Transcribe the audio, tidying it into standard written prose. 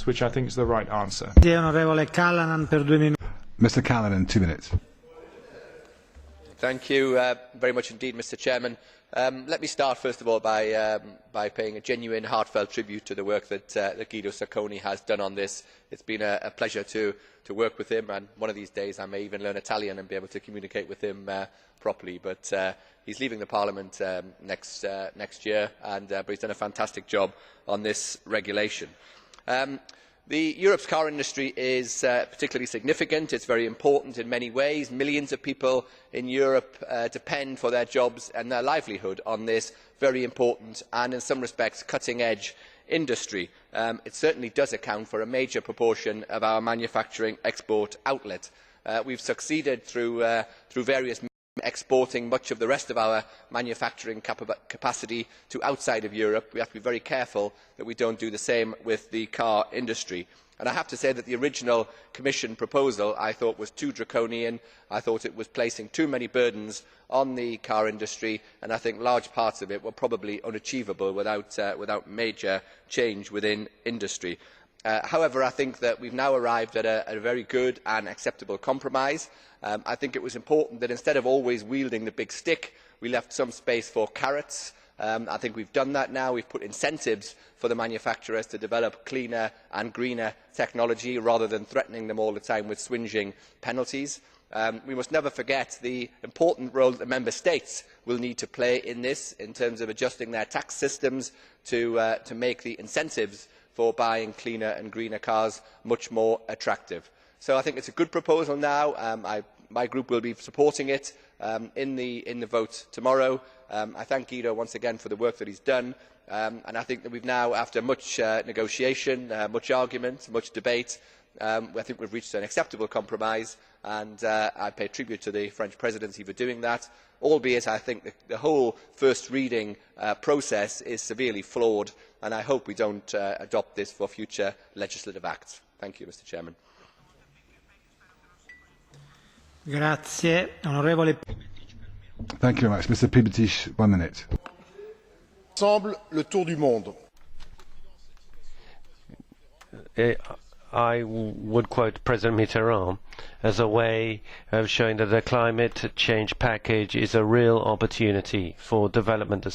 which I think is the right answer. Mr. Callanan, 2 minutes. Thank you very much indeed, Mr. Chairman. Let me start first of all by paying a genuine, heartfelt tribute to the work that Guido Sacconi has done on this. It's been a pleasure to work with him, and one of these days I may even learn Italian and be able to communicate with him properly. But he's leaving the Parliament next year, but he's done a fantastic job on this regulation. Europe's car industry is particularly significant. It is very important in many ways. Millions of people in Europe depend for their jobs and their livelihood on this very important and, in some respects, cutting-edge industry. It certainly does account for a major proportion of our manufacturing export outlet. We have succeeded through various means exporting much of the rest of our manufacturing capacity to outside of Europe. We have to be very careful that we do not do the same with the car industry. And I have to say that the original Commission proposal I thought was too draconian. I thought it was placing too many burdens on the car industry, and I think large parts of it were probably unachievable without major change within industry. However, I think that we have now arrived at a very good and acceptable compromise. I think it was important that instead of always wielding the big stick, we left some space for carrots. I think we have done that now. We have put incentives for the manufacturers to develop cleaner and greener technology rather than threatening them all the time with swingeing penalties. We must never forget the important role that the Member States will need to play in this, in terms of adjusting their tax systems to make the incentives for buying cleaner and greener cars much more attractive. So I think it is a good proposal now. My group will be supporting it in the vote tomorrow. I thank Guido once again for the work that he has done, and I think that we have now, after much negotiation, much argument, much debate, I think we have reached an acceptable compromise, and I pay tribute to the French Presidency for doing that, albeit I think the whole first reading process is severely flawed, and I hope we do not adopt this for future legislative acts. Thank you, Mr. Chairman. Thank you very much. Mr. Pibetich, 1 minute. Ensemble le tour du monde. I would quote President Mitterrand as a way of showing that the climate change package is a real opportunity for development